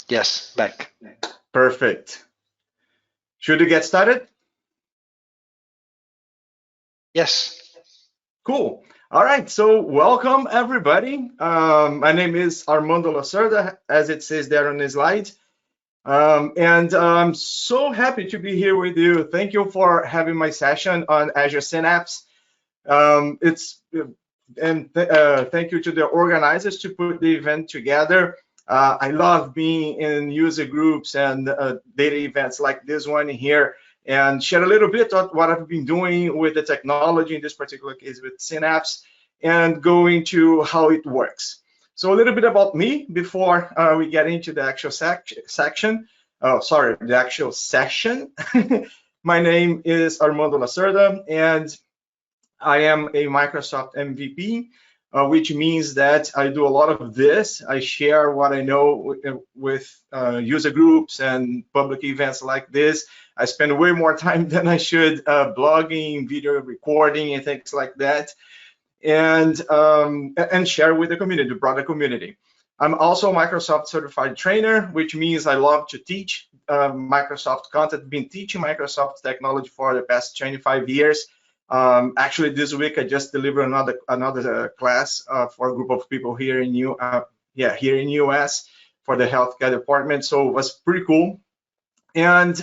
Yes, back. Perfect. Should we get started? Yes. Cool. All right. So welcome everybody. My name is Armando Lacerda, as it says there on the slide. And I'm so happy to be here with you. Thank you for having my session on Azure Synapse. It's and thank you to the organizers to put the event together. I love being in user groups and data events like this one here, and share a little bit of what I've been doing with the technology, in this particular case with Synapse, and go into how it works. So a little bit about me before we get into the actual section. Oh, sorry, the actual session. My name is Armando Lacerda, and I am a Microsoft MVP, which means that I do a lot of this. I share what I know with user groups and public events like this. I spend way more time than I should blogging, video recording, and things like that, and share with the community, the broader community. I'm also a Microsoft certified trainer, which means I love to teach Microsoft content. Been teaching Microsoft technology for the past 25 years. Actually, this week I just delivered another class for a group of people here in here in US for the healthcare department. So it was pretty cool. And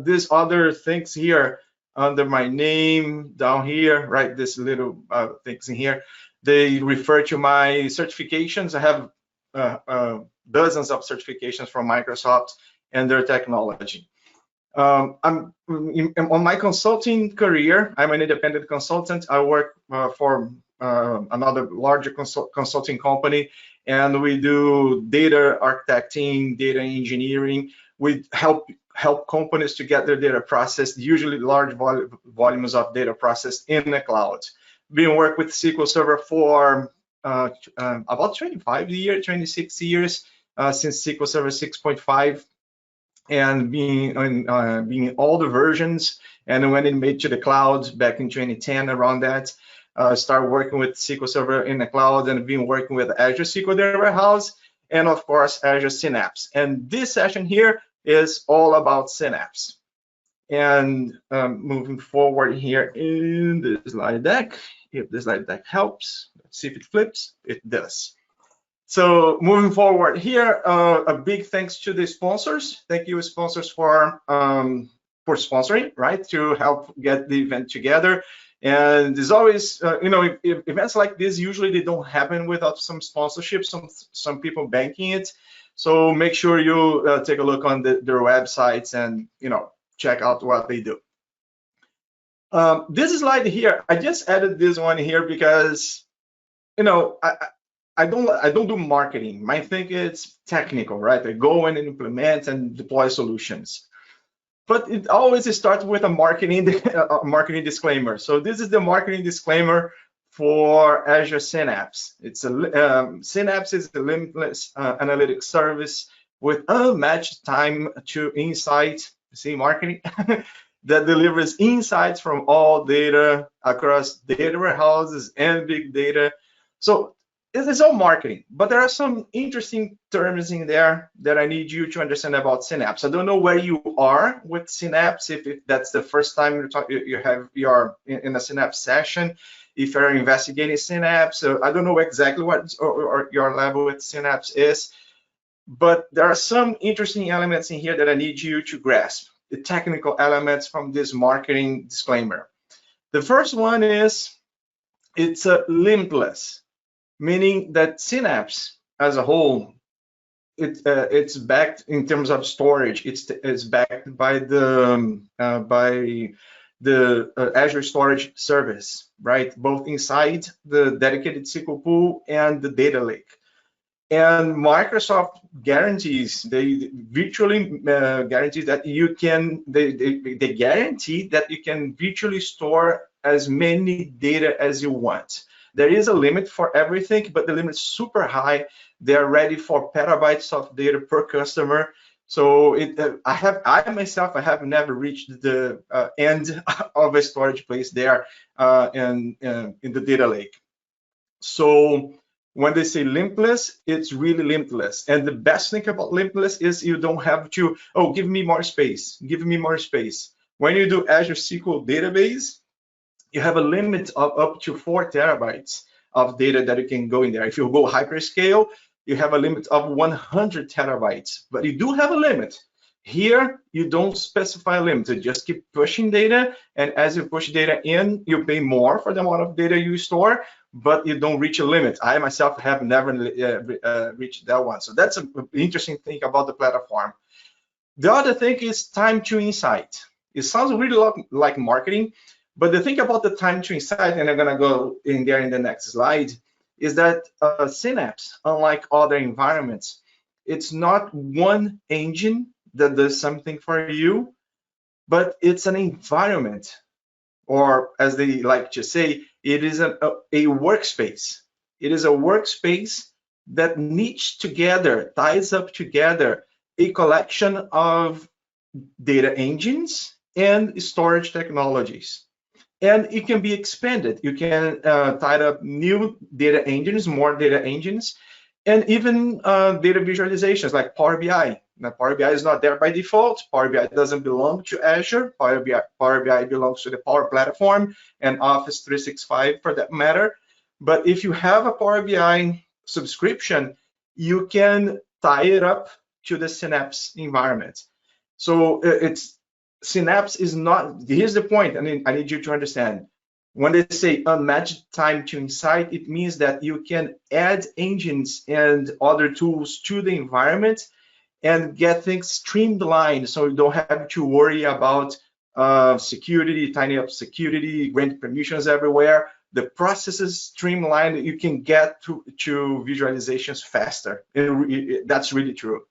these other things here under my name down here, right? This little things in here, they refer to my certifications. I have dozens of certifications from Microsoft and their technology. I'm on my consulting career. I'm an independent consultant. I work for another larger consulting company, and we do data architecting, data engineering. We help companies to get their data processed, usually large volumes of data processed in the cloud. Been working with SQL Server for about 26 years, since SQL Server 6.5. And being all the versions, and when it made to the cloud back in 2010, around that, started working with SQL Server in the cloud, and been working with Azure SQL Data Warehouse, and of course Azure Synapse. And this session here is all about Synapse. And moving forward here in the slide deck, if the slide deck helps, let's see if it flips. It does. So moving forward here, a big thanks to the sponsors. Thank you, sponsors, for sponsoring, right, to help get the event together. And there's always, events like this, usually they don't happen without some sponsorship, some people banking it. So make sure you take a look on their websites and, check out what they do. This slide here, I just added this one here because, I don't do marketing. My thing is technical, right? I go and implement and deploy solutions. But it always starts with a marketing disclaimer. So this is the marketing disclaimer for Azure Synapse. It's Synapse is a limitless analytics service with unmatched time to insight. See, marketing that delivers insights from all data across data warehouses and big data. So it's all marketing, but there are some interesting terms in there that I need you to understand about Synapse. I don't know where you are with Synapse, if that's the first time you're in a Synapse session, if you're investigating Synapse. So I don't know exactly what or your level with Synapse is, but there are some interesting elements in here that I need you to grasp, the technical elements from this marketing disclaimer. The first one is it's limitless, meaning that Synapse as a whole, it's backed in terms of storage. It's backed by the Azure Storage Service, right? Both inside the dedicated Sql Pool and the data lake. And Microsoft guarantees, they virtually guarantee that you can, they guarantee that you can virtually store as many data as you want. There is a limit for everything, but the limit is super high. They are ready for petabytes of data per customer. So I myself have never reached the end of a storage place there in the data lake. So When they say limitless, it's really limitless. And the best thing about limitless is you don't have to, oh, give me more space, give me more space. When you do Azure SQL database, you have a limit of up to 4 terabytes of data that you can go in there. If you go hyperscale, you have a limit of 100 terabytes, but you do have a limit. Here, you don't specify a limit. You just keep pushing data, and as you push data in, you pay more for the amount of data you store, but you don't reach a limit. I myself have never reached that one. So that's an interesting thing about the platform. The other thing is time to insight. It sounds really like marketing, but the thing about the time to insight, and I'm gonna go in there in the next slide, is that Synapse, unlike other environments, it's not one engine that does something for you, but it's an environment, or as they like to say, it is a workspace. It is a workspace that knits together, ties up together a collection of data engines and storage technologies. And it can be expanded. You can tie up new data engines, more data engines, and even data visualizations like Power BI. Now, Power BI is not there by default. Power BI doesn't belong to Azure. Power BI belongs to the Power Platform and Office 365 for that matter. But if you have a Power BI subscription, you can tie it up to the Synapse environment. So Synapse is not, here's the point, I need you to understand. When they say unmatched time to insight, it means that you can add engines and other tools to the environment and get things streamlined, so you don't have to worry about security, tying up security, grant permissions everywhere. The process is streamlined. You can get to visualizations faster. That's really true.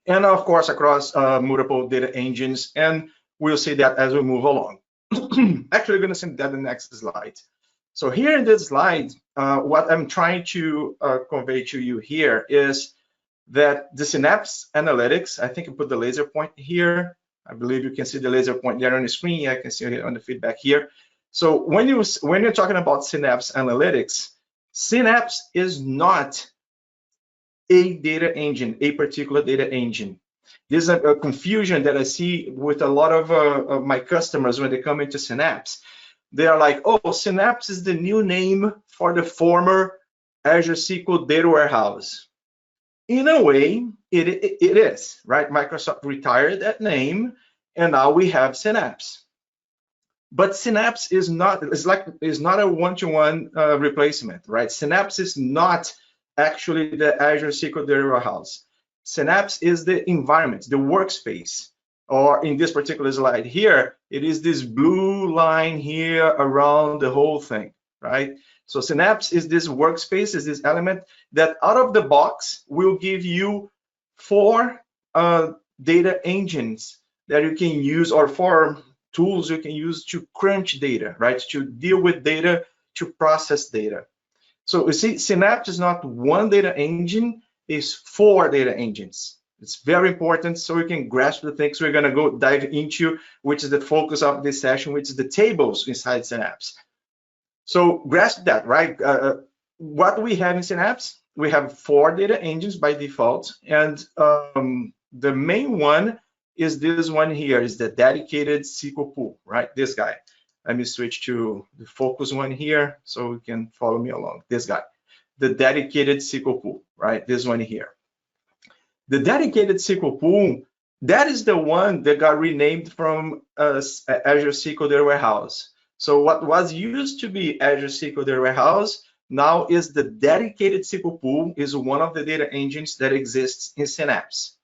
And of course, across multiple data engines, and we'll see that as we move along. Actually, we're going to see that in the next slide. So here in this slide, what I'm trying to convey to you here is that the Synapse Analytics, I think I put the laser point here. I believe you can see the laser point there on the screen. I can see it on the feedback here. So when you're talking about Synapse Analytics, Synapse is not a data engine, a particular data engine. There's a confusion that I see with a lot of my customers when they come into Synapse. They are like, oh, Synapse is the new name for the former Azure SQL Data Warehouse. In a way, it is, right? Microsoft retired that name, and now we have Synapse. But Synapse is not, it's not a one-to-one replacement, right? Synapse is not actually the Azure SQL Data Warehouse. Synapse is the environment, the workspace, or in this particular slide here, it is this blue line here around the whole thing, right? So Synapse is this workspace, is this element that out of the box will give you 4 data engines that you can use, or 4 tools you can use to crunch data, right? To deal with data, to process data. So you see, Synapse is not one data engine, it's 4 data engines. It's very important so we can grasp the things we're gonna go dive into, which is the focus of this session, which is the tables inside Synapse. So grasp that, right? What we have in Synapse, we have 4 data engines by default, and the main one is this one here, is the dedicated SQL Pool, right? This guy. Let me switch to the focus one here so you can follow me along. This guy, the dedicated SQL Pool, right? This one here. The dedicated SQL Pool, that is the one that got renamed from Azure SQL Data Warehouse. So what was used to be Azure SQL Data Warehouse now is the dedicated SQL Pool, is one of the data engines that exists in Synapse.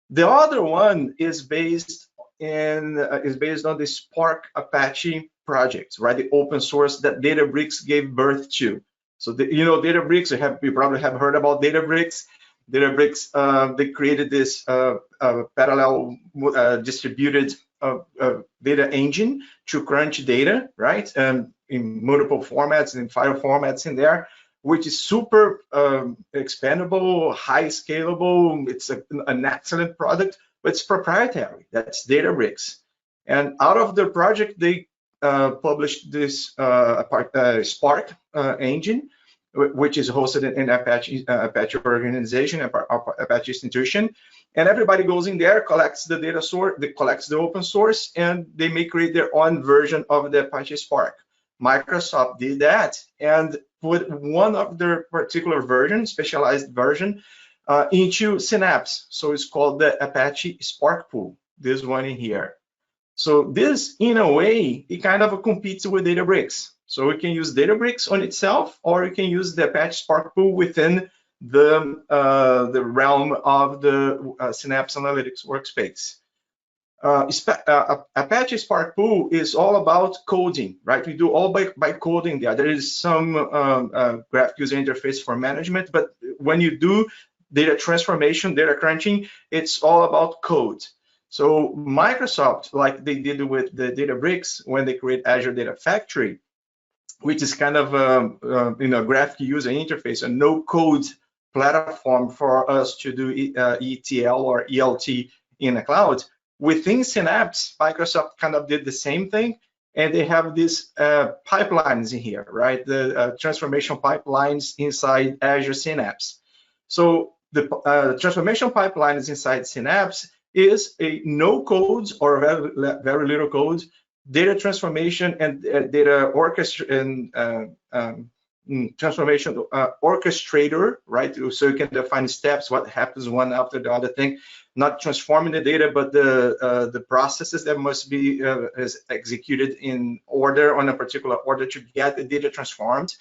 The other one is based on the Spark Apache project, right? The open source that Databricks gave birth to. So Databricks, you probably have heard about Databricks. Databricks, they created this parallel distributed data engine to crunch data, right? In multiple formats, in file formats in there, which is super expandable, high scalable. It's an excellent product, but it's proprietary. That's Databricks. And out of the project, they published this Spark engine, which is hosted in Apache organization, Apache institution. And everybody goes in there, collects the data source, collects the open source, and they may create their own version of the Apache Spark. Microsoft did that and put one of their particular version, specialized version, into Synapse. So it's called the Apache Spark Pool, this one in here. So this, in a way, it kind of competes with Databricks. So we can use Databricks on itself, or you can use the Apache Spark Pool within the realm of the Synapse Analytics workspace. Apache Spark Pool is all about coding, right? We do all by coding there. There is some graphic user interface for management, but when you do data transformation, data crunching, it's all about code. So Microsoft, like they did with the Databricks when they create Azure Data Factory, which is kind of a graphic user interface, a no-code platform for us to do ETL or ELT in a cloud. Within Synapse, Microsoft kind of did the same thing, and they have these pipelines in here, right? The transformation pipelines inside Azure Synapse. So the transformation pipelines inside Synapse is a no-code or very little code data transformation and data transformation orchestrator, right? So you can define steps, what happens one after the other thing, not transforming the data, but the processes that must be executed in order, on a particular order to get the data transformed.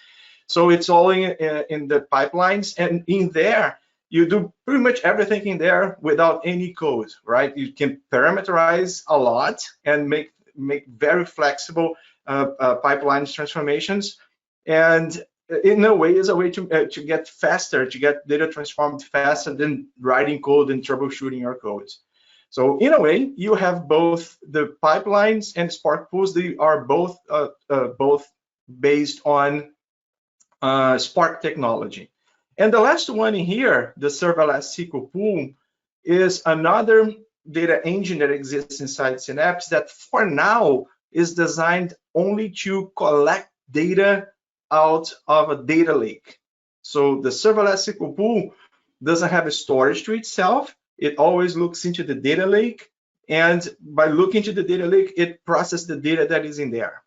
So it's all in the pipelines, and in there, you do pretty much everything in there without any code, right? You can parameterize a lot and make very flexible pipelines transformations, and in a way is a way to get faster, to get data transformed faster than writing code and troubleshooting your codes. So in a way, you have both the pipelines and Spark pools. They are both based on Spark technology. And the last one in here, the serverless Sql Pool, is another data engine that exists inside Synapse that for now is designed only to collect data out of a data lake. So the serverless Sql Pool doesn't have a storage to itself. It always looks into the data lake, and by looking to the data lake, it processes the data that is in there.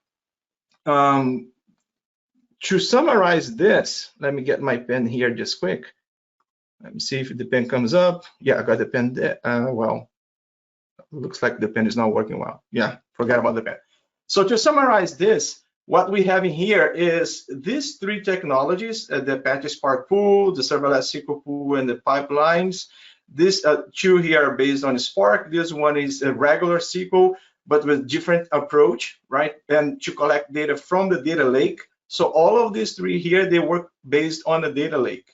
To summarize this, let me get my pen here just quick. Let me see if the pen comes up. Yeah, I got the pen there. Well, looks like the pen is not working well. Yeah, forget about the pen. So to summarize this, what we have in here is these three technologies, the Apache Spark Pool, the serverless Sql Pool, and the pipelines. These two here are based on Spark. This one is a regular SQL, but with different approach, right? And to collect data from the data lake. So all of these three here, they work based on the data lake.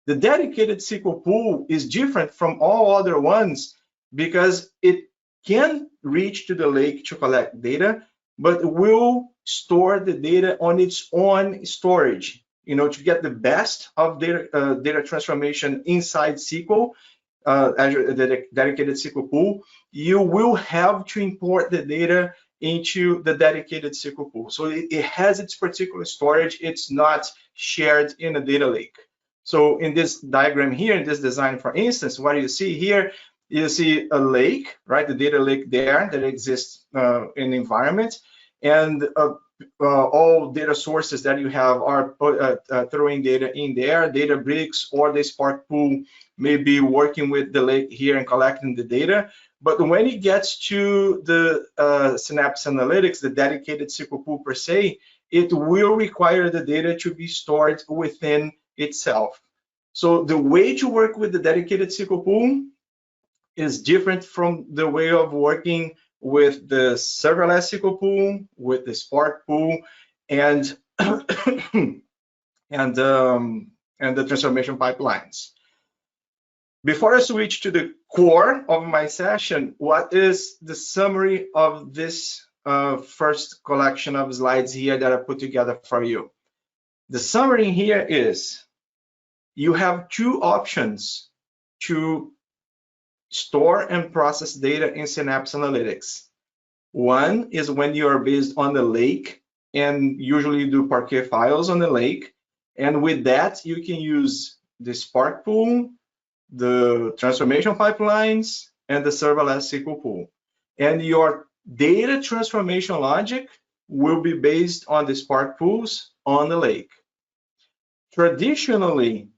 The dedicated SQL Pool is different from all other ones because it can reach to the lake to collect data, but will store the data on its own storage. You know, to get the best of data transformation inside SQL, Azure the dedicated SQL Pool, you will have to import the data into the dedicated SQL Pool. So it has its particular storage. It's not shared in a data lake. So in this diagram here, in this design, for instance, what you see here, you see a lake, right? The data lake there that exists in the environment, and all data sources that you have are throwing data in there. Databricks or the Spark Pool may be working with the lake here and collecting the data. But when it gets to the Synapse Analytics, the dedicated SQL Pool per se, it will require the data to be stored within itself. So the way to work with the dedicated SQL Pool is different from the way of working with the serverless SQL Pool, with the Spark Pool, and and the transformation pipelines. Before I switch to the core of my session, what is the summary of this first collection of slides here that I put together for you? The summary here is you have two options to store and process data in Synapse Analytics. One is when you are based on the lake and usually do Parquet files on the lake. And with that, you can use the Spark Pool, the transformation pipelines, and the serverless SQL Pool. And your data transformation logic will be based on the Spark Pools on the lake. Traditionally,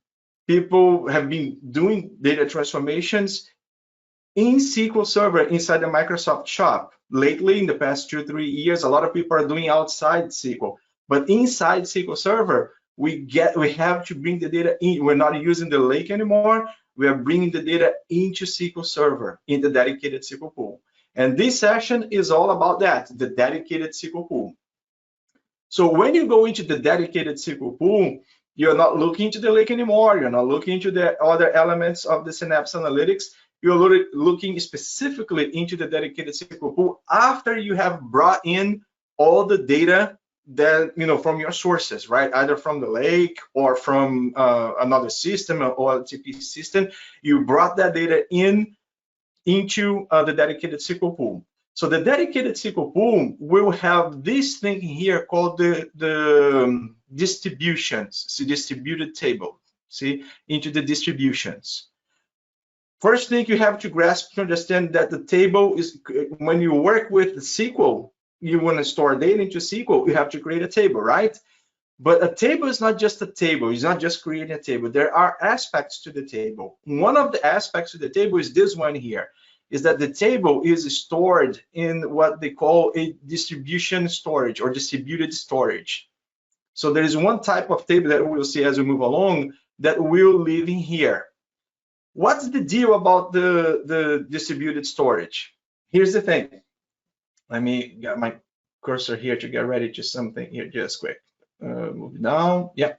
people have been doing data transformations in SQL Server inside the Microsoft shop. Lately, in the past 2-3 years, a lot of people are doing outside SQL. But inside SQL Server, we have to bring the data in. We're not using the lake anymore. We are bringing the data into SQL Server in the dedicated SQL Pool. And this session is all about that, the dedicated SQL Pool. So when you go into the dedicated SQL Pool, you're not looking into the lake anymore. You're not looking into the other elements of the Synapse Analytics. You're looking specifically into the dedicated SQL Pool after you have brought in all the data that, from your sources, right? Either from the lake or from another system or a TP system. You brought that data into the dedicated SQL Pool. So the dedicated SQL Pool will have this thing here called the distributions, see, distributed table, see, into the distributions. First thing you have to grasp to understand that the table is, when you work with the SQL, you want to store data into SQL, you have to create a table, right? But a table is not just a table. It's not just creating a table. There are aspects to the table. One of the aspects of the table is this one here, is that the table is stored in what they call a distribution storage or distributed storage. So there is one type of table that we'll see as we move along that will live in here. What's the deal about the distributed storage? Here's the thing. Let me get my cursor here to get ready to something here just quick. Move down. Yeah.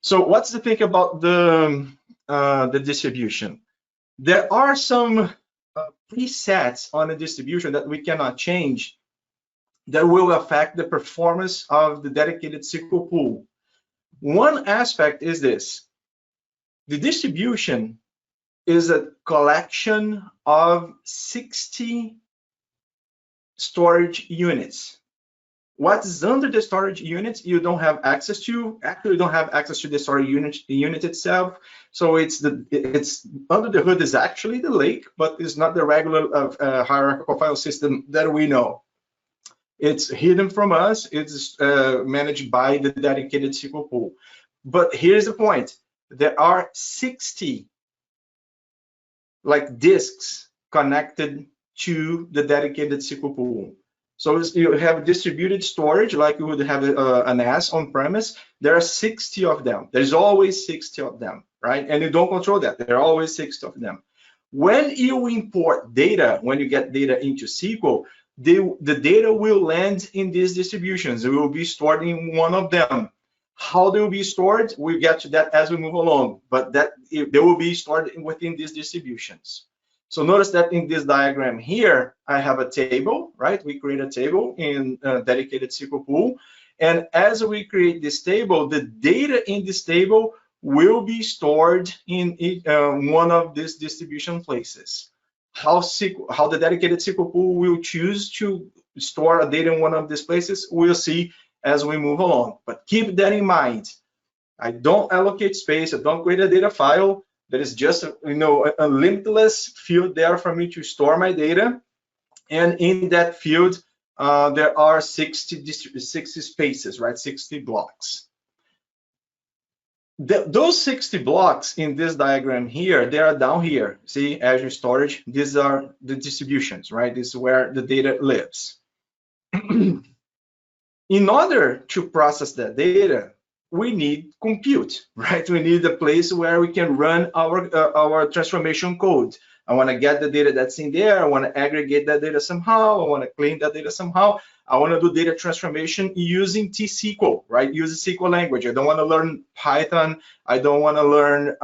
So what's the thing about the distribution? There are some presets on the distribution that we cannot change that will affect the performance of the dedicated SQL Pool. One aspect is this. The distribution is a collection of 60 storage units. What is under the storage units, you don't have access to. Actually, you don't have access to the storage unit itself. So it's under the hood is actually the lake, but it's not the regular hierarchical file system that we know. It's hidden from us. It's managed by the dedicated SQL Pool. But here's the point. There are 60 like disks connected to the dedicated SQL Pool. So you have distributed storage like you would have an NAS on premise. There are 60 of them. There's always 60 of them, right? And you don't control that. There are always 60 of them. When you import data, when you get data into SQL, the data will land in these distributions. It will be stored in one of them. How they will be stored, we'll get to that as we move along, but they will be stored within these distributions. So notice that in this diagram here, I have a table, right? We create a table in dedicated SQL Pool. And as we create this table, the data in this table will be stored in one of these distribution places. How the dedicated SQL Pool will choose to store a data in one of these places, we'll see as we move along. But keep that in mind. I don't allocate space. I don't create a data file. There is just a limitless field there for me to store my data. And in that field, there are 60 spaces, right? 60 blocks. Those 60 blocks in this diagram here, they are down here. See, Azure Storage, these are the distributions, right? This is where the data lives. In order to process that data, we need compute, right? We need a place where we can run our transformation code. I want to get the data that's in there. I want to aggregate that data somehow. I want to clean that data somehow. I want to do data transformation using T-SQL, right? Use a SQL language. I don't want to learn Python. I don't want to learn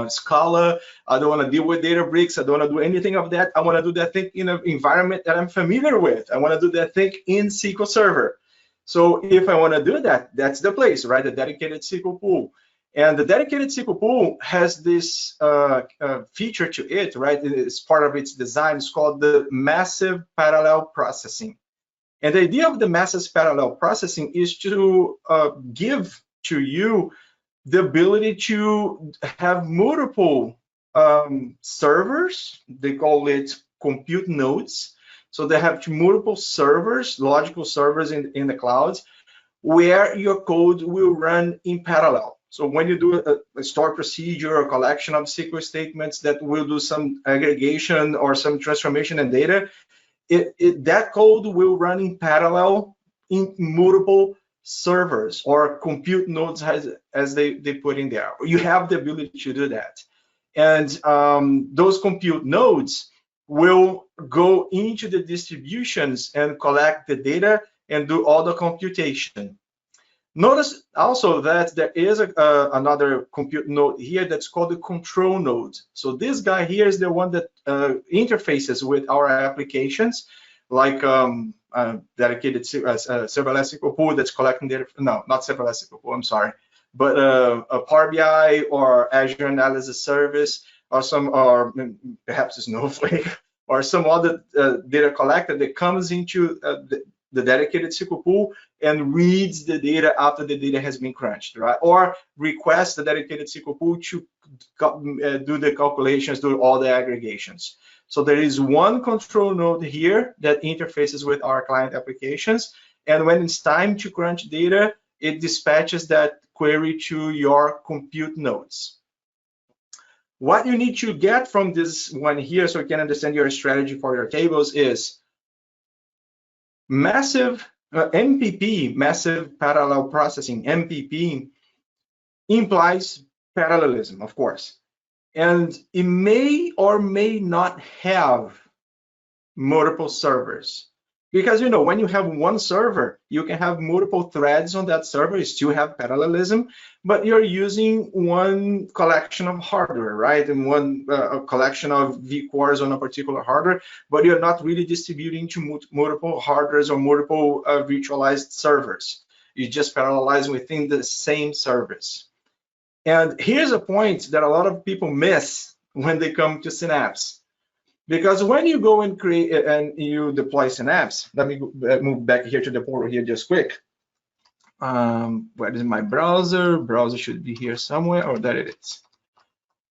Scala. I don't want to deal with Databricks. I don't want to do anything of that. I want to do that thing in an environment that I'm familiar with. I want to do that thing in SQL Server. So if I want to do that, that's the place, right? The dedicated SQL Pool. And the dedicated SQL Pool has this feature to it, right? It's part of its design. It's called the massive parallel processing. And the idea of the massive parallel processing is to give to you the ability to have multiple servers. They call it compute nodes. So they have multiple servers, logical servers in the cloud, where your code will run in parallel. So when you do a store procedure, a collection of SQL statements that will do some aggregation or some transformation in data, that code will run in parallel in multiple servers or compute nodes as they put in there. You have the ability to do that. And those compute nodes will go into the distributions and collect the data and do all the computation. Notice also that there is another compute node here that's called the control node. So this guy here is the one that interfaces with our applications, like dedicated serverless Sql Pool that's collecting data. No, not serverless Sql Pool, I'm sorry. But a Power BI or Azure Analysis Service or perhaps Snowflake or some other data collector that comes into the dedicated Sql Pool and reads the data after the data has been crunched, right? Or requests the dedicated Sql Pool to do the calculations, do all the aggregations. So there is one control node here that interfaces with our client applications. And when it's time to crunch data, it dispatches that query to your compute nodes. What you need to get from this one here, so you can understand your strategy for your tables, is massive MPP, massive parallel processing. MPP implies parallelism, of course, and it may or may not have multiple servers. Because, you know, when you have one server, you can have multiple threads on that server, you still have parallelism, but you're using one collection of hardware, right? And one collection of vCores on a particular hardware, but you're not really distributing to multiple hardwares or multiple virtualized servers. You just parallelize within the same service. And here's a point that a lot of people miss when they come to Synapse. Because when you go and create and you deploy Synapse, let me move back here to the portal here just quick. Where is my browser? Browser should be here somewhere. Oh, there it is.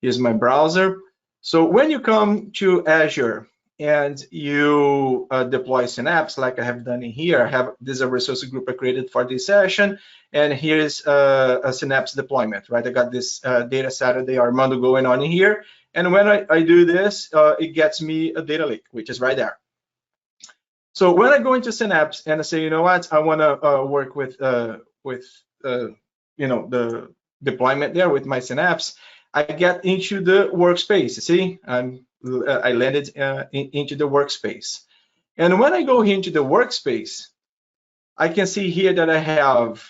Here's my browser. So when you come to Azure and you deploy Synapse, like I have done in here, I have this a resource group I created for this session, and here's a Synapse deployment, right? I got this data Saturday Armando going on in here. And when I do this, it gets me a data lake, which is right there. So when I go into Synapse and I say, you know what, I want to work with you know, the deployment there with my Synapse, I get into the workspace. See, I landed into the workspace. And when I go into the workspace, I can see here that I have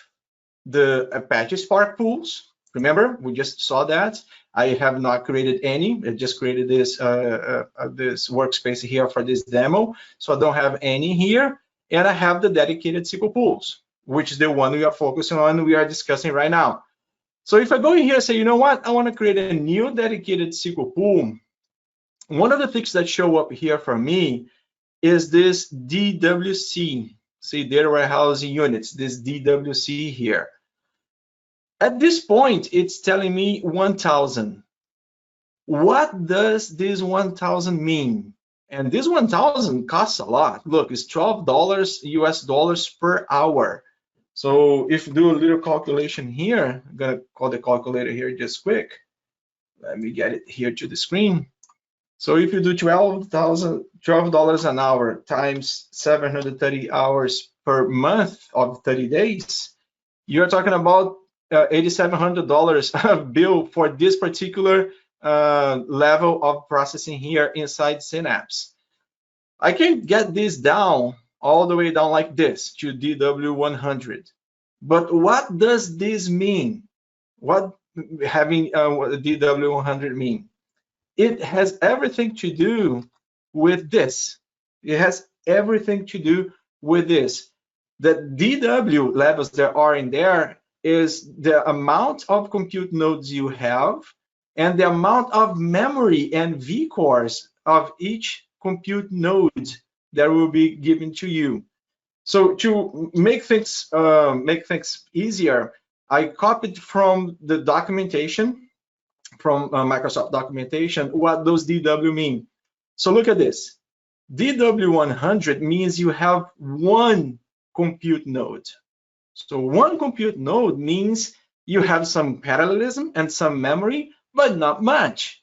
the Apache Spark pools. Remember, we just saw that. I have not created any. I just created this this workspace here for this demo, so I don't have any here. And I have the dedicated SQL pools, which is the one we are focusing on, we are discussing right now. So if I go in here and say, you know what, I want to create a new dedicated SQL pool, one of the things that show up here for me is this DWC, see, data warehousing units, this DWC here. At this point, it's telling me 1,000. What does this 1,000 mean? And this 1,000 costs a lot. Look, it's $12 US dollars per hour. So if you do a little calculation here, I'm gonna call the calculator here just quick. Let me get it here to the screen. So if you do $12 an hour times 730 hours per month of 30 days, you're talking about $8,700 bill for this particular level of processing here inside Synapse. I can get this down all the way down like this to DW100. But what does this mean? What having DW100 mean? It has everything to do with this. It has everything to do with this. The DW levels that are in there is the amount of compute nodes you have and the amount of memory and vCores of each compute node that will be given to you. So to make things easier, I copied from the documentation, from Microsoft documentation, what those DW mean. So look at this. DW100 means you have one compute node. So one compute node means you have some parallelism and some memory, but not much.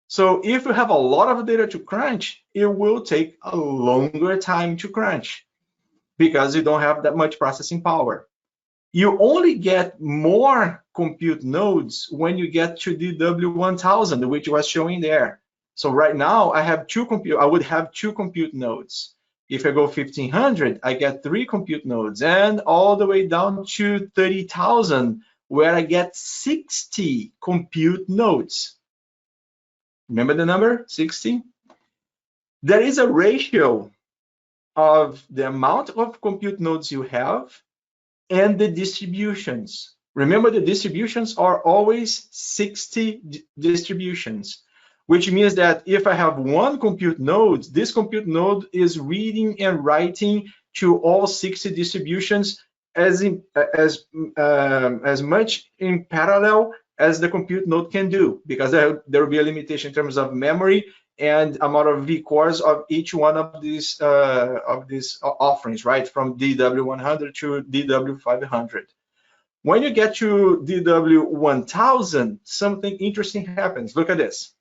So if you have a lot of data to crunch, it will take a longer time to crunch because you don't have that much processing power. You only get more compute nodes when you get to DW1000, which was showing there. So right now I would have two compute nodes. If I go 1500, I get 3 compute nodes, and all the way down to 30,000, where I get 60 compute nodes. Remember the number 60? There is a ratio of the amount of compute nodes you have and the distributions. Remember, the distributions are always 60 distributions, which means that if I have one compute node, this compute node is reading and writing to all 60 distributions as much in parallel as the compute node can do, because there will be a limitation in terms of memory and amount of vcores of each one of these offerings, right? From DW100 to DW500. When you get to DW1000, something interesting happens. Look at this.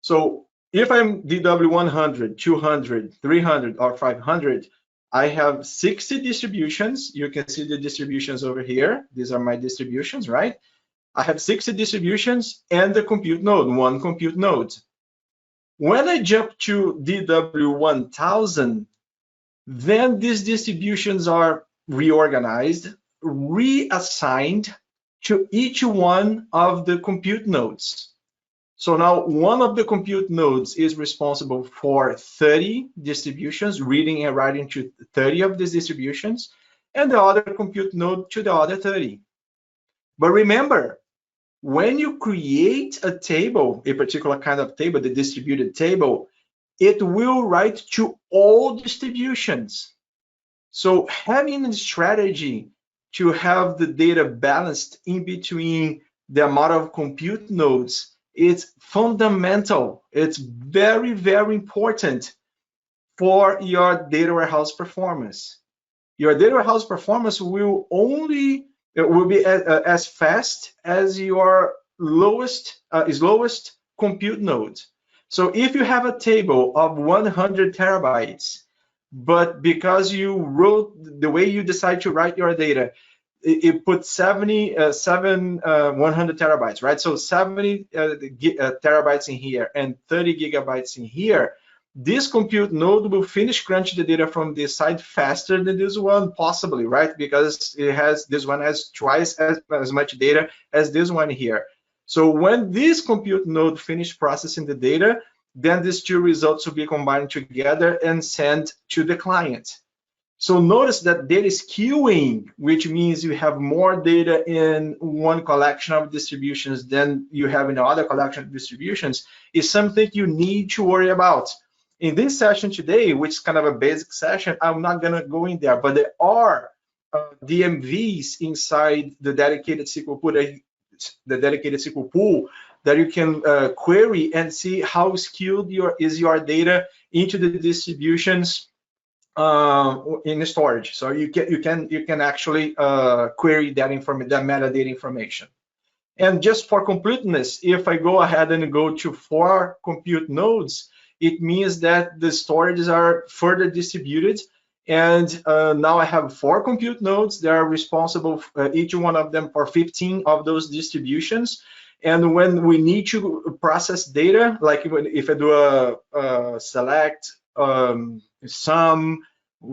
So if I'm DW100, 200, 300, or 500, I have 60 distributions. You can see the distributions over here. These are my distributions, right? I have 60 distributions and the compute node, one compute node. When I jump to DW1000, then these distributions are reorganized, reassigned to each one of the compute nodes. So now one of the compute nodes is responsible for 30 distributions, reading and writing to 30 of these distributions, and the other compute node to the other 30. But remember, when you create a table, a particular kind of table, the distributed table, it will write to all distributions. So having a strategy to have the data balanced in between the amount of compute nodes, it's fundamental. It's very, very important for your data warehouse performance. Your data warehouse performance will be as fast as your lowest compute node. So if you have a table of 100 terabytes, but because you wrote the way you decide to write your data, it put 100 terabytes, right? So 70 terabytes in here and 30 gigabytes in here. This compute node will finish crunching the data from this side faster than this one, possibly, right? Because this one has twice as much data as this one here. So when this compute node finish processing the data, then these two results will be combined together and sent to the client. So notice that data is queuing, which means you have more data in one collection of distributions than you have in another collection of distributions, is something you need to worry about. In this session today, which is kind of a basic session, I'm not going to go in there, but there are DMVs inside the dedicated SQL Pool, that you can query and see how skewed is your data into the distributions in storage. So you can actually query that metadata information. And just for completeness, if I go ahead and go to 4 compute nodes, it means that the storages are further distributed. And now I have 4 compute nodes that are responsible, each one of them, for 15 of those distributions. And when we need to process data, like if I do a select, sum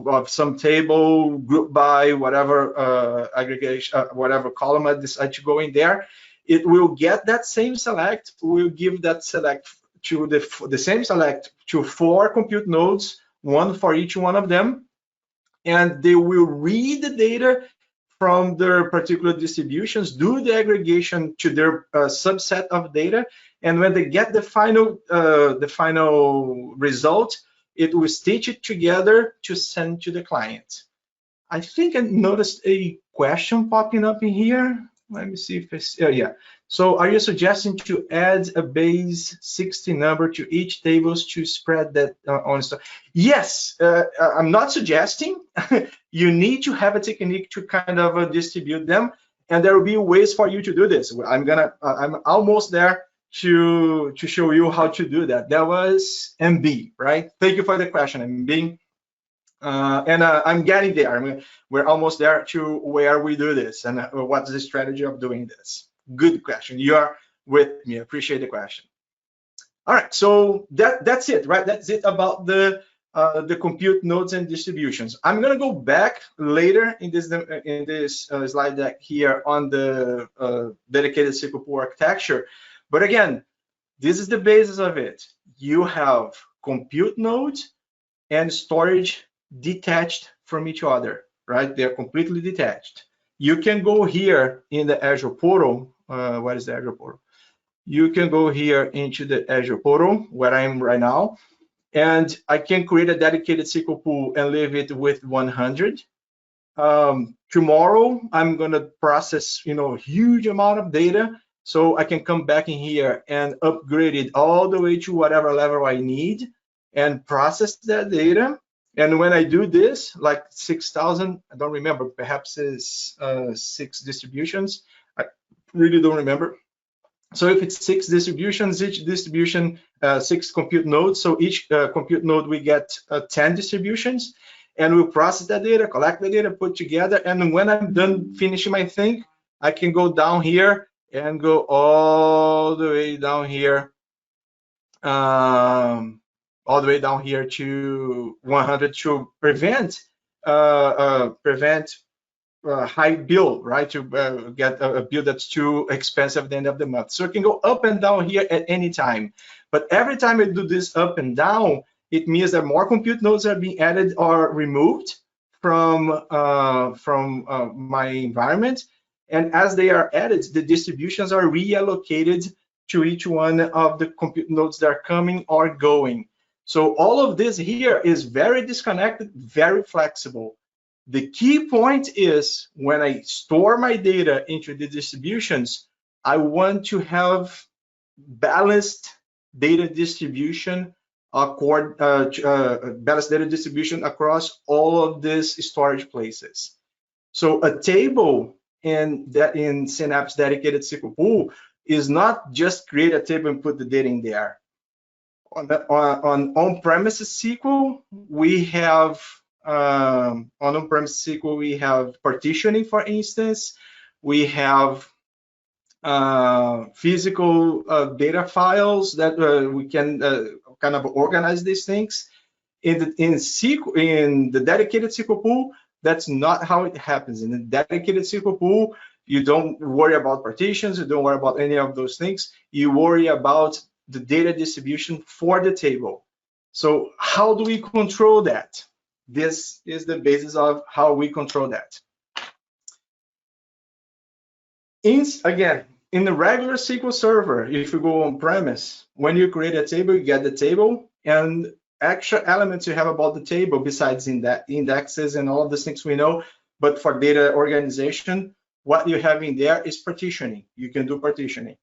of some table, group by, whatever aggregation, whatever column I decide to go in there, it will get that same select, will give that select to the same select to 4 compute nodes, 1 for each one of them, and they will read the data from their particular distributions, do the aggregation to their subset of data, and when they get the final result, it will stitch it together to send to the client. I think I noticed a question popping up in here. Let me see if it's, yeah. So are you suggesting to add a base 60 number to each tables to spread that on? Yes, I'm not suggesting. You need to have a technique to kind of distribute them, and there will be ways for you to do this. I'm almost there to show you how to do that. That was MB, right? Thank you for the question, MB. I'm getting there. We're almost there to where we do this, and what's the strategy of doing this? Good question. You are with me. I appreciate the question. All right, so that's it, right? That's it about the compute nodes and distributions. I'm gonna go back later in this slide deck here on the dedicated Sql Pool architecture. But again, this is the basis of it. You have compute nodes and storage detached from each other, right? They're completely detached. You can go here in the Azure portal. What is the Azure portal? You can go here into the Azure portal where I am right now, and I can create a dedicated Sql Pool and leave it with 100. Tomorrow, I'm gonna process, a huge amount of data, so I can come back in here and upgrade it all the way to whatever level I need and process that data. And when I do this, like 6,000, I don't remember, perhaps it's 6 distributions. I really don't remember. So if it's 6 distributions, each distribution, 6 compute nodes. So each compute node, we get 10 distributions, and we'll process that data, collect the data, put together. And when I'm done finishing my thing, I can go down here and go all the way down here, all the way down here to 100 to prevent high bill, right? To get a bill that's too expensive at the end of the month. So it can go up and down here at any time. But every time I do this up and down, it means that more compute nodes are being added or removed from my environment. And as they are added, the distributions are reallocated to each one of the compute nodes that are coming or going. So all of this here is very disconnected, very flexible. The key point is when I store my data into the distributions, I want to have balanced data distribution balanced data distribution across all of these storage places. So a table in Synapse dedicated Sql Pool is not just create a table and put the data in there. On on-premises SQL, we have on-premise SQL, we have partitioning, for instance. We have physical data files that we can kind of organize these things. In the dedicated SQL Pool, that's not how it happens. In the dedicated SQL Pool, you don't worry about partitions, you don't worry about any of those things. You worry about the data distribution for the table. So how do we control that? This is the basis of how we control that. Again, in the regular SQL Server, if you go on premise, when you create a table, you get the table and extra elements you have about the table besides indexes and all of these things we know. But for data organization, what you have in there is partitioning. You can do partitioning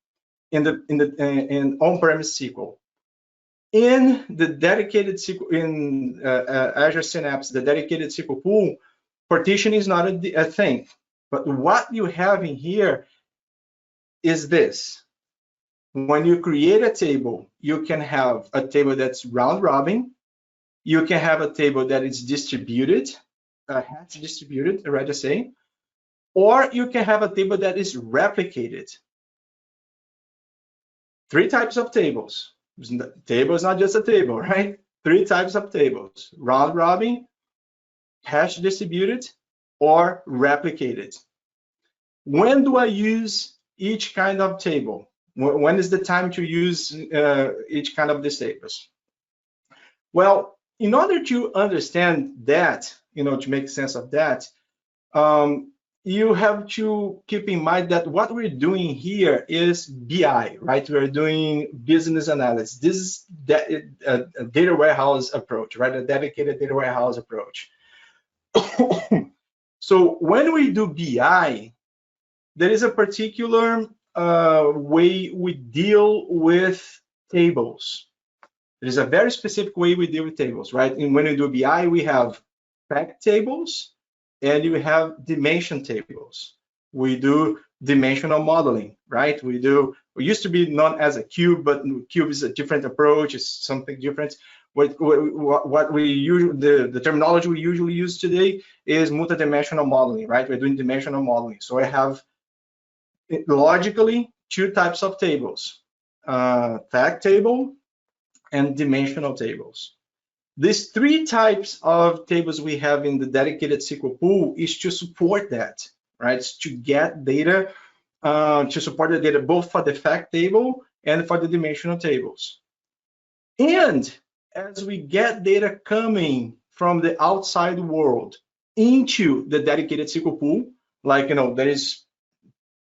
in on-premise SQL. In the dedicated SQL, in Azure Synapse, the dedicated SQL Pool, partition is not a thing. But what you have in here is this. When you create a table, you can have a table that's round robin. You can have a table that is distributed, hash distributed, right to say, or you can have a table that is replicated. 3 types of tables. Table is not just a table, right? 3 types of tables: round robin, hash distributed, or replicated. When do I use each kind of table? When is the time to use each kind of these tables? Well, in order to understand that, to make sense of that, you have to keep in mind that what we're doing here is BI, right? We're doing business analysis. This is a data warehouse approach, right? A dedicated data warehouse approach. So when we do BI, there is a particular way we deal with tables. There is a very specific way we deal with tables, right? And when we do BI, we have fact tables and you have dimension tables. We do dimensional modeling, right? We used to be known as a cube, but cube is a different approach, it's something different. What we usually, the terminology we usually use today is multidimensional modeling, right? We're doing dimensional modeling. So I have logically two types of tables, fact table and dimensional tables. These three types of tables we have in the dedicated SQL pool is to support that, right? It's to get data, to support the data both for the fact table and for the dimensional tables. And as we get data coming from the outside world into the dedicated SQL pool, like, there is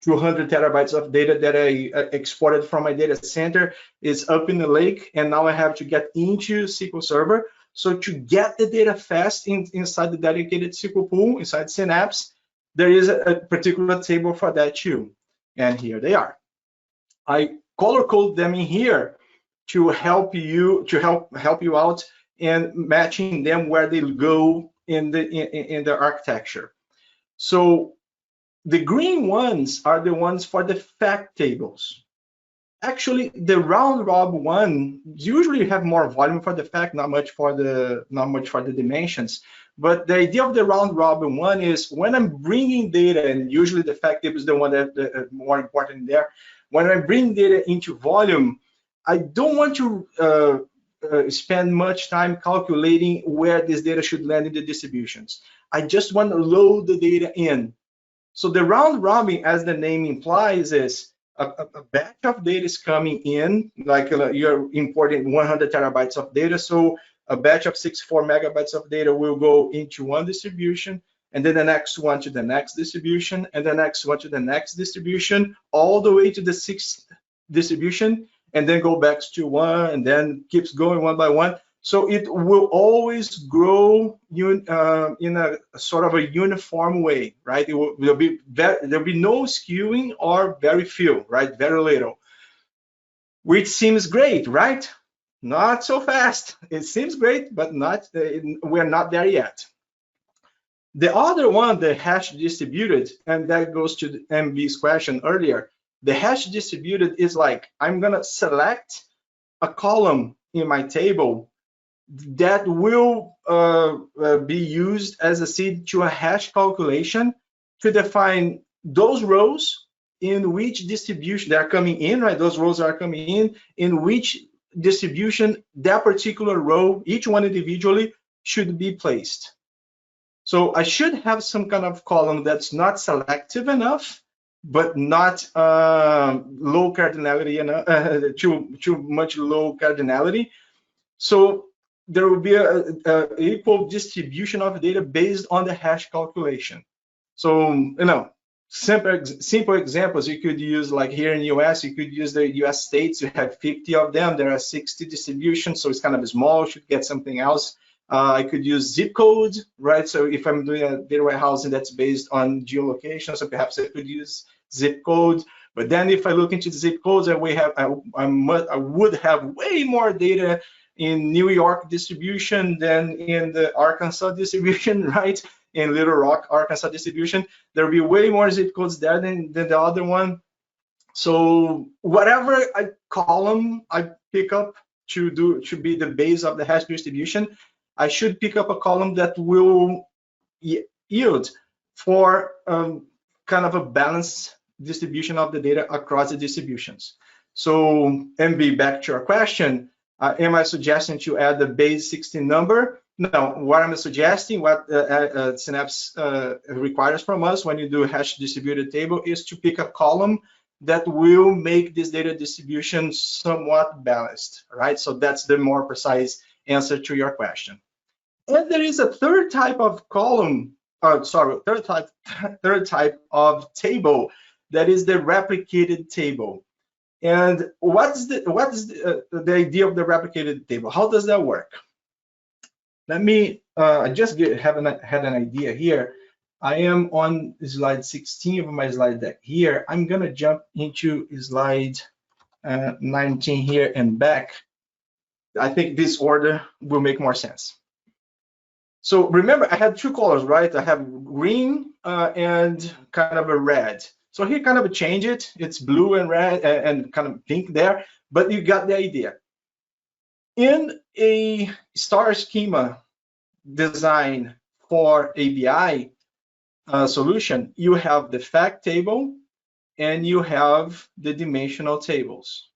200 terabytes of data that I exported from my data center is up in the lake, and now I have to get into SQL Server. So to get the data fast inside the dedicated SQL pool, inside Synapse, there is a particular table for that too. And here they are. I color code them in here to help you out in matching them where they go in the architecture. So the green ones are the ones for the fact tables. Actually, the round robin one usually have more volume for the fact, not much for the dimensions. But the idea of the round robin one is when I'm bringing data, and usually the fact table is the one that more important there. When I bring data into volume, I don't want to spend much time calculating where this data should land in the distributions. I just want to load the data in. So the round robin, as the name implies, is a batch of data is coming in, like you're importing 100 terabytes of data. So a batch of 64 megabytes of data will go into one distribution, and then the next one to the next distribution, and the next one to the next distribution, all the way to the sixth distribution, and then go back to one, and then keeps going one by one. So it will always grow in a sort of a uniform way, right? There'll be no skewing or very few, right? Very little, which seems great, right? Not so fast. It seems great, but we're not there yet. The other one, the hash distributed, and that goes to MB's question earlier. The hash distributed is like, I'm gonna select a column in my table that will be used as a seed to a hash calculation to define those rows in which distribution they are coming in, right? Those rows are coming in which distribution that particular row, each one individually, should be placed. So I should have some kind of column that's not selective enough, but not low cardinality enough, too much low cardinality. So there will be a equal distribution of data based on the hash calculation. So, simple examples you could use, like here in the US, you could use the US states. You have 50 of them. There are 60 distributions, so it's kind of small. Should get something else. I could use zip codes, right? So if I'm doing a data warehousing that's based on geolocation, so perhaps I could use zip codes. But then if I look into the zip codes, I would have way more data in New York distribution than in the Arkansas distribution, right? In Little Rock, Arkansas distribution, there will be way more zip codes there than the other one. So whatever column I pick up to be the base of the hash distribution, I should pick up a column that will yield for kind of a balanced distribution of the data across the distributions. So MB, back to your question, am I suggesting to add the base 16 number? No, what I'm suggesting, what Synapse requires from us when you do a hash distributed table is to pick a column that will make this data distribution somewhat balanced, right? So that's the more precise answer to your question. And there is a third type of column third type of table, that is the replicated table. And what's the idea of the replicated table? How does that work? Let me, I just had an idea here. I am on slide 16 of my slide deck here. I'm gonna jump into slide 19 here and back. I think this order will make more sense. So remember, I had two colors, right? I have green and kind of a red. So here kind of change it. It's blue and red and kind of pink there, but you got the idea. In a star schema design for ABI solution, you have the fact table and you have the dimensional tables.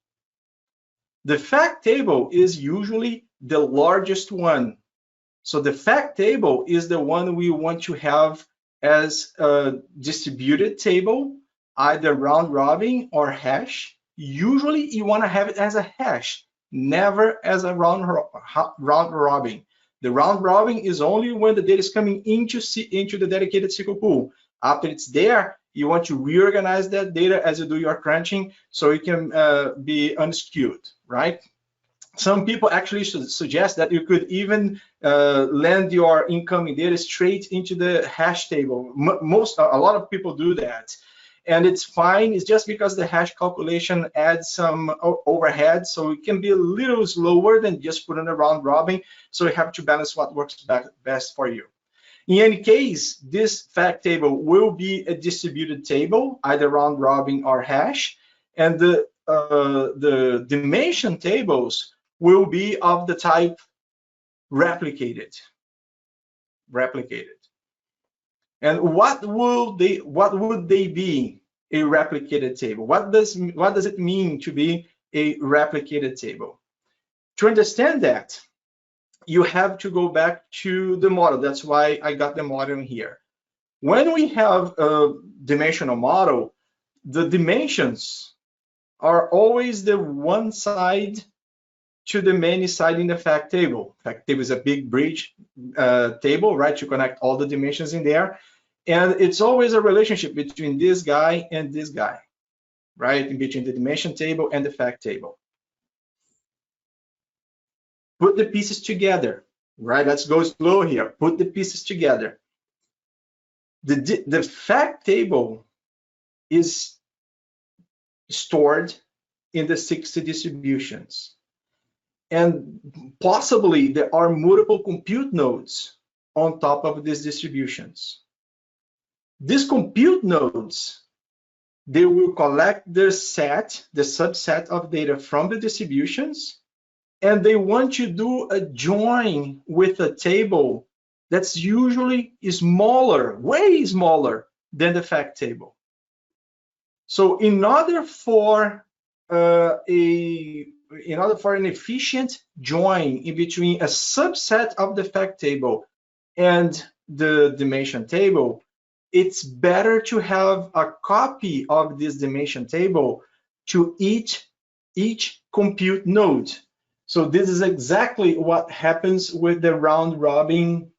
The fact table is usually the largest one. So the fact table is the one we want to have as a distributed table, either round robin or hash. Usually you want to have it as a hash, never as a round robin. The round robin is only when the data is coming into the dedicated Sql pool. After it's there, you want to reorganize that data as you do your crunching so it can be unskewed, right? Some people actually suggest that you could even land your incoming data straight into the hash table. A lot of people do that, and it's fine. It's just because the hash calculation adds some overhead, so it can be a little slower than just putting a round robin. So you have to balance what works best for you. In any case, this fact table will be a distributed table, either round robin or hash, and the dimension tables will be of the type replicated. And what would they be a replicated table? What does it mean to be a replicated table? To understand that, you have to go back to the model. That's why I got the model here. When we have a dimensional model, the dimensions are always the one side to the many side in the fact table. Fact table is a big bridge table, right? To connect all the dimensions in there. And it's always a relationship between this guy and this guy, right? In between the dimension table and the fact table. Put the pieces together, right? Let's go slow here. Put the pieces together. The fact table is stored in the 60 distributions. And possibly there are multiple compute nodes on top of these distributions. These compute nodes, they will collect the subset of data from the distributions, and they want to do a join with a table that's usually smaller, way smaller than the fact table. So in order for an efficient join in between a subset of the fact table and the dimension table, it's better to have a copy of this dimension table to each compute node. So this is exactly what happens with the round robin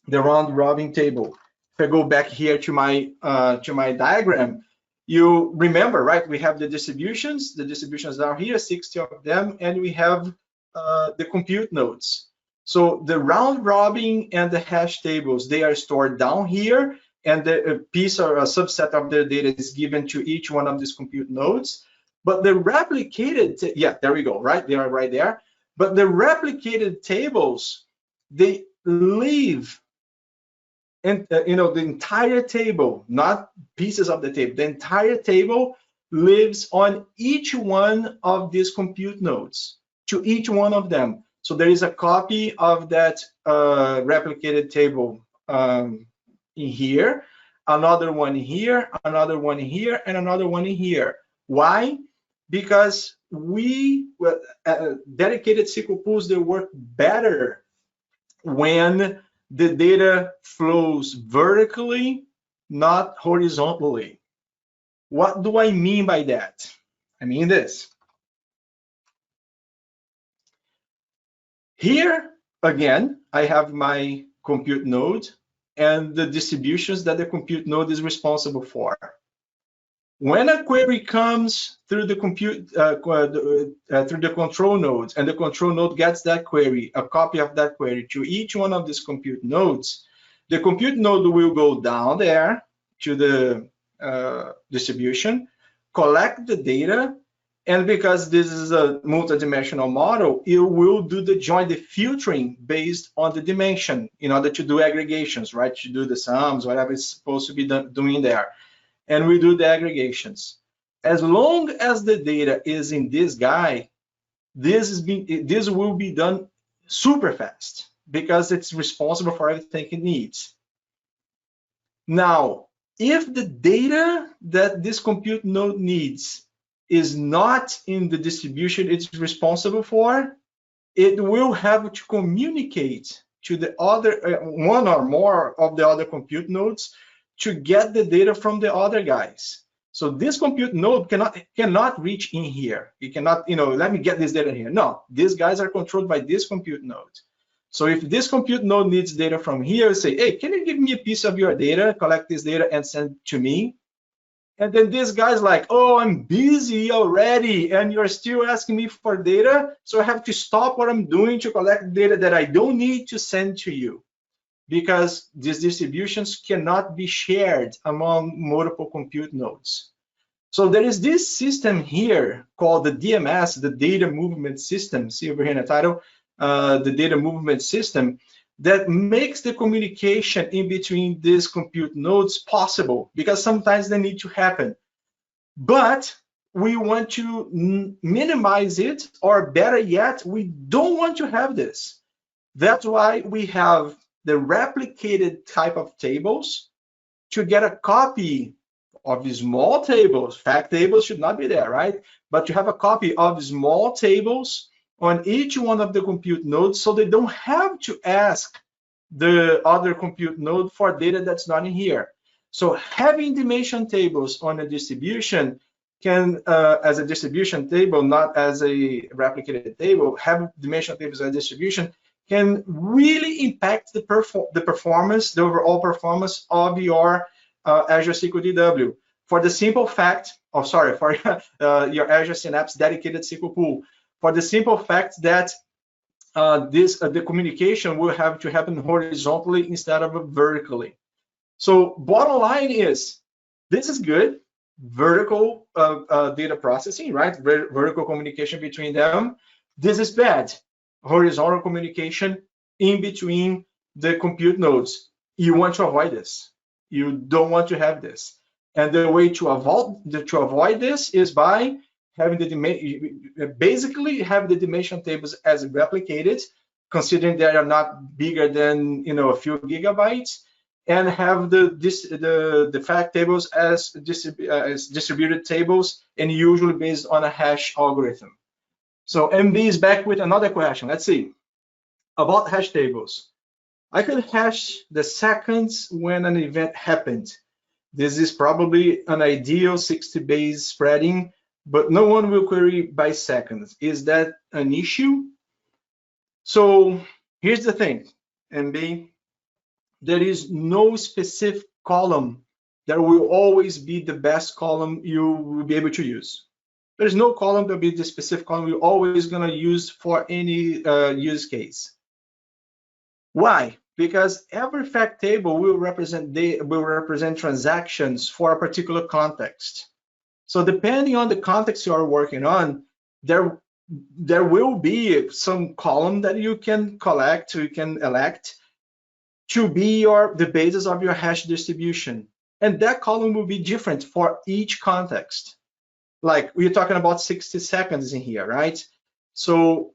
table. If I go back here to my diagram, you remember, right? We have the distributions. The distributions are here, 60 of them, and we have the compute nodes. So the round robin and the hash tables, they are stored down here, and the piece or a subset of their data is given to each one of these compute nodes. But the replicated, yeah, there we go, right? They are right there. But the replicated tables, they live in, the entire table, not pieces of the table. The entire table lives on each one of these compute nodes, to each one of them. So there is a copy of that replicated table in here, another one here, another one here, and another one in here. Why? Because dedicated Sql pools, they work better when the data flows vertically, not horizontally. What do I mean by that? I mean this. Here, again, I have my compute node. and the distributions that the compute node is responsible for. When a query comes through the through the control node, and the control node gets that query, a copy of that query to each one of these compute nodes, the compute node will go down there to the distribution, collect the data, and because this is a multidimensional model, it will do the join the filtering based on the dimension in order to do aggregations, right? To do the sums, whatever it's supposed to be doing there. And we do the aggregations. As long as the data is in this guy, this will be done super fast because it's responsible for everything it needs. Now, if the data that this compute node needs is not in the distribution it's responsible for, it will have to communicate to the other one or more of the other compute nodes to get the data from the other guys. So this compute node cannot reach in here. It cannot, let me get this data here. No, these guys are controlled by this compute node. So if this compute node needs data from here, say, hey, can you give me a piece of your data, collect this data and send it to me? And then this guy's like, oh, I'm busy already, and you're still asking me for data, so I have to stop what I'm doing to collect data that I don't need to send to you, because these distributions cannot be shared among multiple compute nodes. So there is this system here called the DMS, the Data Movement System. See over here in the title, the Data Movement System, that makes the communication in between these compute nodes possible, because sometimes they need to happen. But we want to minimize it, or better yet, we don't want to have this. That's why we have the replicated type of tables to get a copy of small tables. Fact tables should not be there, right? But to have a copy of small tables on each one of the compute nodes, so they don't have to ask the other compute node for data that's not in here. So having dimension tables on a distribution can, as a distribution table, not as a replicated table, have dimension tables as a distribution can really impact the performance, the overall performance of your Azure SQL DW. For the simple fact, for your Azure Synapse dedicated SQL Pool, for the simple fact that the communication will have to happen horizontally instead of vertically. So bottom line is, this is good, vertical data processing, right? Vertical communication between them. This is bad, horizontal communication in between the compute nodes. You want to avoid this. You don't want to have this. And the way to avoid this is by having basically have the dimension tables as replicated, considering they are not bigger than a few gigabytes, and have the fact tables as distributed tables, and usually based on a hash algorithm. So MB is back with another question. Let's see about hash tables. I could hash the seconds when an event happened. This is probably an ideal 60-base spreading, but no one will query by seconds. Is that an issue? So here's the thing, MB. There is no specific column that will always be the best column you will be able to use. There's no column that will be the specific column you're always going to use for any use case. Why? Because every fact table will represent transactions for a particular context. So depending on the context you are working on, there will be some column that you can collect, you can elect to be the basis of your hash distribution. And that column will be different for each context. Like we're talking about 60 seconds in here, right? So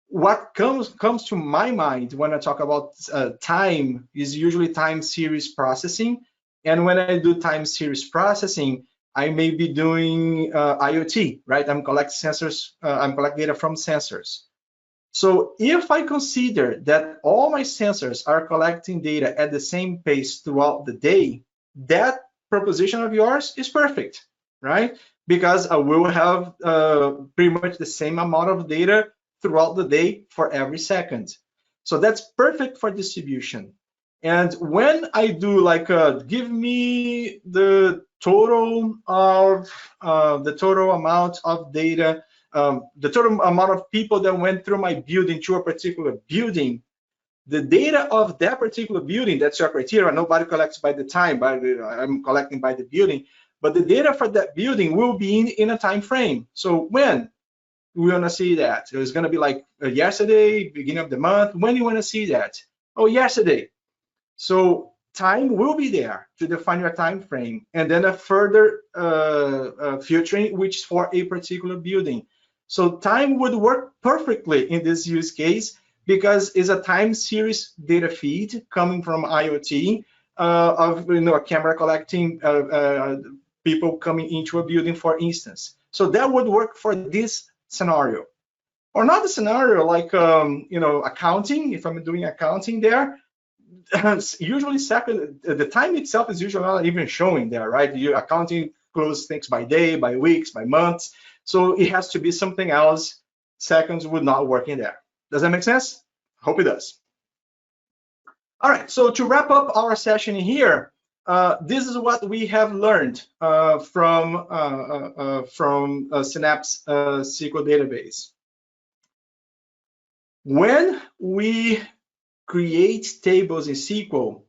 what comes to my mind when I talk about time is usually time series processing. And when I do time series processing, I may be doing IoT, right? I'm collecting sensors, I'm collecting data from sensors. So if I consider that all my sensors are collecting data at the same pace throughout the day, that proposition of yours is perfect, right? Because I will have pretty much the same amount of data throughout the day for every second. So that's perfect for distribution. And when I do like give me the total amount of data, the total amount of people that went through my building to a particular building, the data of that particular building, that's your criteria. Nobody collects by the time, I'm collecting by the building, but the data for that building will be in a time frame. So when we want to see that, it's going to be like yesterday, beginning of the month. When you want to see that? Oh, yesterday. So time will be there to define your time frame, and then a further filtering, which is for a particular building. So time would work perfectly in this use case because it's a time series data feed coming from IoT of a camera collecting people coming into a building, for instance. So that would work for this scenario. Or another scenario like accounting. If I'm doing accounting there, usually the time itself is usually not even showing there, right? Your accounting closes things by day, by weeks, by months. So it has to be something else. Seconds would not work in there. Does that make sense? Hope it does. All right, so to wrap up our session here, this is what we have learned from Synapse SQL database. When we create tables in SQL,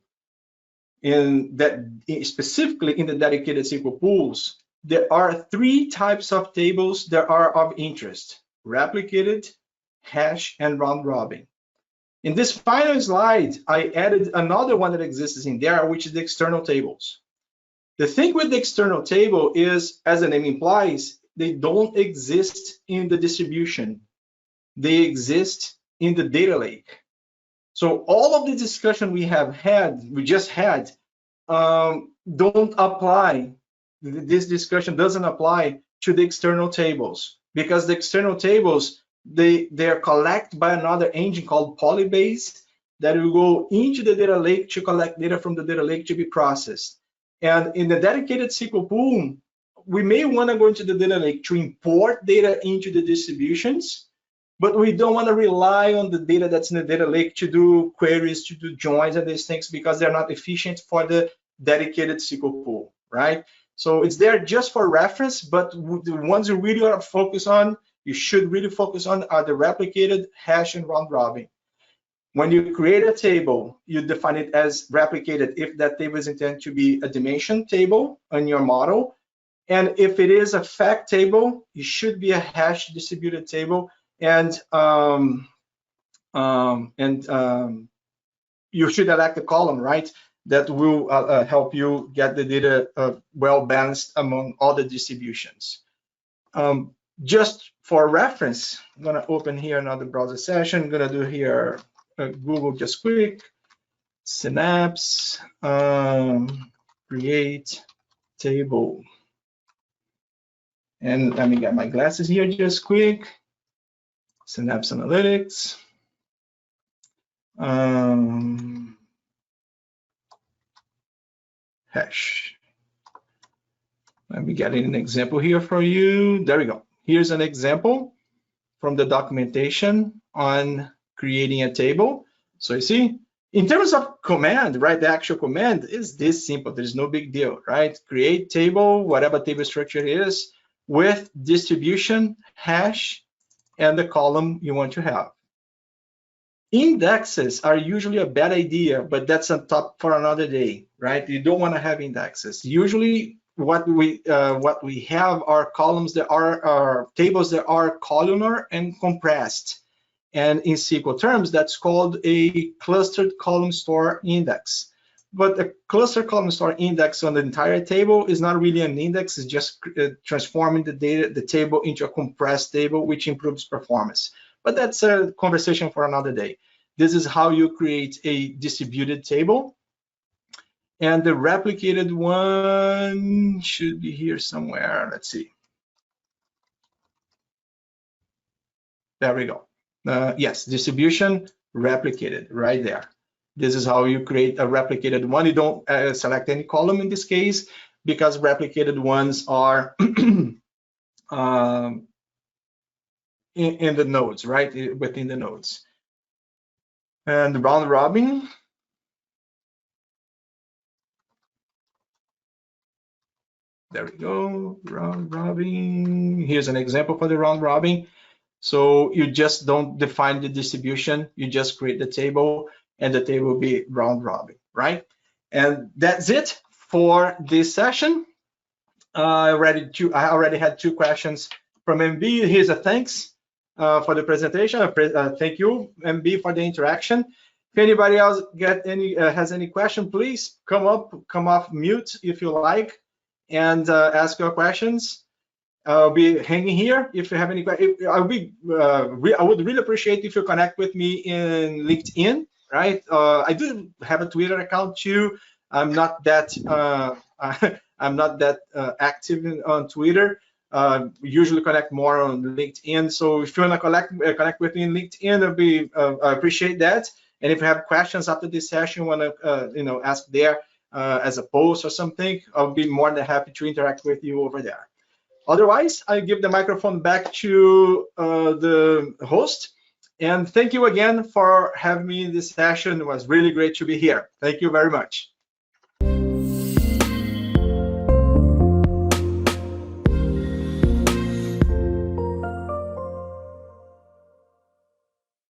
specifically in the dedicated SQL pools, there are 3 types of tables that are of interest: replicated, hash, and round robin. In this final slide, I added another one that exists in there, which is the external tables. The thing with the external table is, as the name implies, they don't exist in the distribution. They exist in the data lake. So all of the discussion we just had, don't apply. This discussion doesn't apply to the external tables, because the external tables, they're collected by another engine called Polybase that will go into the data lake to collect data from the data lake to be processed. And in the dedicated SQL pool, we may want to go into the data lake to import data into the distributions, but we don't want to rely on the data that's in the data lake to do queries, to do joins and these things, because they're not efficient for the dedicated SQL pool, right? So it's there just for reference, but the ones you really want to focus on, you should really focus on, are the replicated, hash, and round robin. When you create a table, you define it as replicated if that table is intended to be a dimension table on your model. And if it is a fact table, it should be a hash distributed table. And you should elect a column, right? That will help you get the data well balanced among all the distributions. Just for reference, I'm gonna open here another browser session. I'm gonna do here Google just quick, Synapse, create table. And let me get my glasses here just quick. Synapse Analytics. Hash. Let me get an example here for you. There we go. Here's an example from the documentation on creating a table. So you see, in terms of command, right, the actual command is this simple. There's no big deal, right? Create table, whatever table structure it is, with distribution, hash, and the column you want to have. Indexes are usually a bad idea, but that's on top for another day, right? You don't want to have indexes. Usually what we have are columns that are tables that are columnar and compressed. And in SQL terms, that's called a clustered column store index. But a clustered column store index on the entire table is not really an index. It's just transforming the table into a compressed table, which improves performance. But that's a conversation for another day. This is how you create a distributed table. And the replicated one should be here somewhere. Let's see. There we go. Yes, distribution replicated right there. This is how you create a replicated one. You don't select any column in this case, because replicated ones are in the nodes, right? Within the nodes. And round robin. There we go, round robin. Here's an example for the round robin. So you just don't define the distribution, you just create the table, and the table will be round robin, right? And that's it for this session. I already had 2 questions from MB. Here's a thanks for the presentation. Thank you, MB, for the interaction. If anybody else has any question, please come off mute if you like, and ask your questions. I'll be hanging here. If you have any questions, I would really appreciate if you connect with me in LinkedIn, right? I do have a Twitter account too. I'm not that active on Twitter. Usually connect more on LinkedIn. So if you want to connect with me in LinkedIn, I appreciate that. And if you have questions after this session, want to ask there as a post or something, I'll be more than happy to interact with you over there. Otherwise, I give the microphone back to the host. And thank you again for having me in this session. It was really great to be here. Thank you very much.